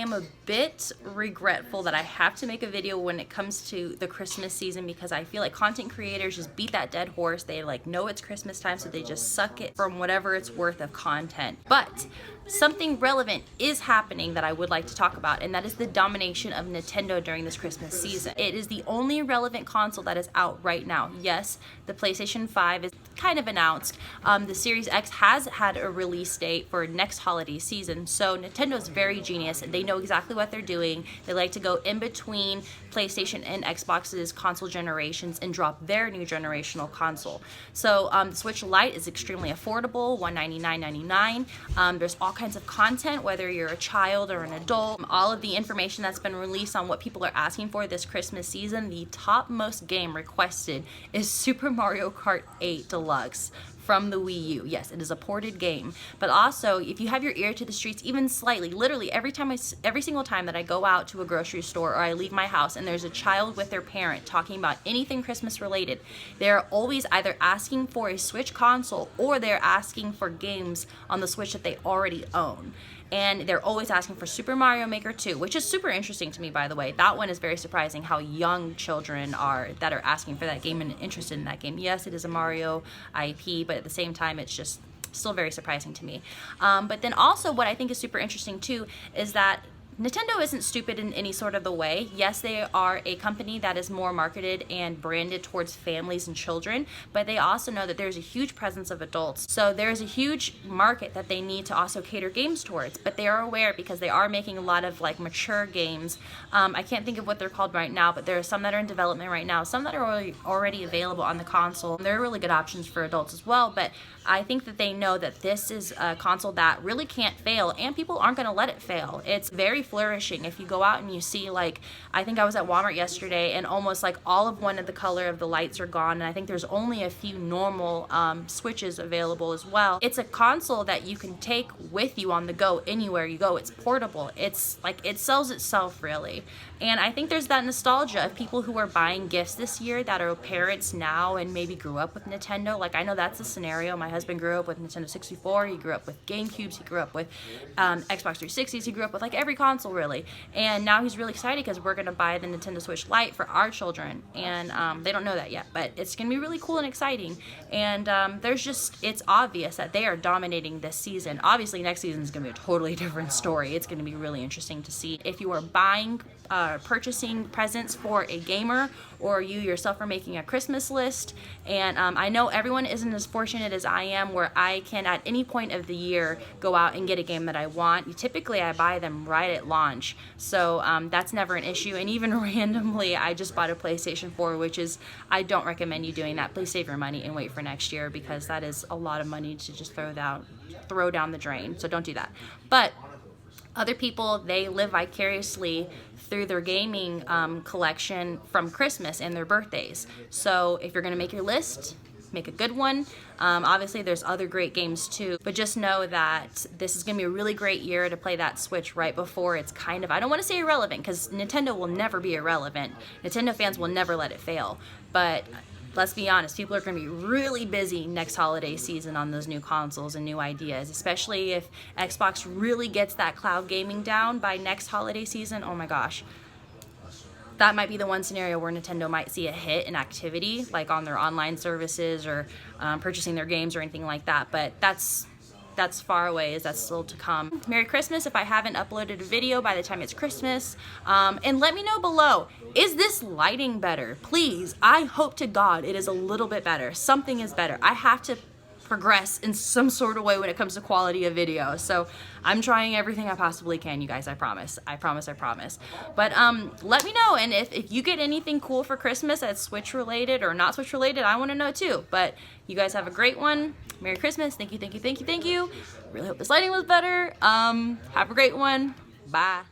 am a bit regretful that I have to make a video when it comes to the Christmas season, because I feel like content creators just beat that dead horse. They like know it's Christmas time, so they just suck it from whatever it's worth of content. But something relevant is happening that I would like to talk about, and that is the domination of Nintendo during this Christmas season. It is the only relevant console that is out right now. Yes, the PlayStation 5 is kind of announced. The Series X has had a release date for next holiday season, so Nintendo is very genius. They know exactly what they're doing. They like to go in between PlayStation and Xbox's console generations and drop their new generational console. So the Switch Lite is extremely affordable, $199.99. There's all kinds of content, whether you're a child or an adult. All of the information that's been released on what people are asking for this Christmas season, the topmost game requested is Super Mario Kart 8 Deluxe from the Wii U. Yes, it is a ported game, but also if you have your ear to the streets even slightly, literally every single time that I go out to a grocery store or I leave my house and there's a child with their parent talking about anything Christmas related, they're always either asking for a Switch console or they're asking for games on the Switch that they already own. And they're always asking for Super Mario Maker 2, which is super interesting to me, by the way. That one is very surprising, how young children are that are asking for that game and interested in that game. Yes, it is a Mario IP, but at the same time, it's just still very surprising to me. But then also what I think is super interesting too is that Nintendo isn't stupid in any sort of the way. Yes, they are a company that is more marketed and branded towards families and children, but they also know that there's a huge presence of adults. So there's a huge market that they need to also cater games towards, but they are aware because they are making a lot of like mature games. I can't think of what they're called right now, but there are some that are in development right now, some that are already available on the console. They're really good options for adults as well, but I think that they know that this is a console that really can't fail, and people aren't going to let it fail. It's very flourishing. If you go out and you see, like, I think I was at Walmart yesterday and almost like all of one of the color of the lights are gone, and I think there's only a few normal switches available as well. It's a console that you can take with you on the go anywhere you go. It's portable. It's like, it sells itself really. And I think there's that nostalgia of people who are buying gifts this year that are parents now and maybe grew up with Nintendo. Like, I know that's a scenario. My husband grew up with Nintendo 64, he grew up with GameCubes, he grew up with Xbox 360s, he grew up with like every console really, and now he's really excited because we're going to buy the Nintendo Switch Lite for our children, and they don't know that yet, but it's going to be really cool and exciting, and it's obvious that they are dominating this season. Obviously next season is going to be a totally different story. It's going to be really interesting to see if you are purchasing presents for a gamer, or you yourself are making a Christmas list. And I know everyone isn't as fortunate as I am, where I can at any point of the year go out and get a game that I want. Typically I buy them right at launch, so that's never an issue. And even randomly I just bought a PlayStation 4, which is, I don't recommend you doing that. Please save your money and wait for next year, because that is a lot of money to just throw down the drain, so don't do that. But other people, they live vicariously through their gaming collection from Christmas and their birthdays. So if you're going to make your list, make a good one. Obviously there's other great games too, but just know that this is going to be a really great year to play that Switch right before it's kind of, I don't want to say irrelevant, because Nintendo will never be irrelevant. Nintendo fans will never let it fail, but let's be honest, people are going to be really busy next holiday season on those new consoles and new ideas, especially if Xbox really gets that cloud gaming down by next holiday season. Oh my gosh. That might be the one scenario where Nintendo might see a hit in activity, like on their online services or purchasing their games or anything like that, but that's far away, as that's still to come. Merry Christmas if I haven't uploaded a video by the time it's Christmas. And let me know below, is this lighting better? Please, I hope to God it is a little bit better. Something is better. I have to progress in some sort of way when it comes to quality of video. So I'm trying everything I possibly can, you guys, I promise. I promise. But let me know, and if you get anything cool for Christmas that's Switch related or not Switch related, I want to know too. But you guys have a great one. Merry Christmas. Thank you. Really hope this lighting was better. Have a great one. Bye.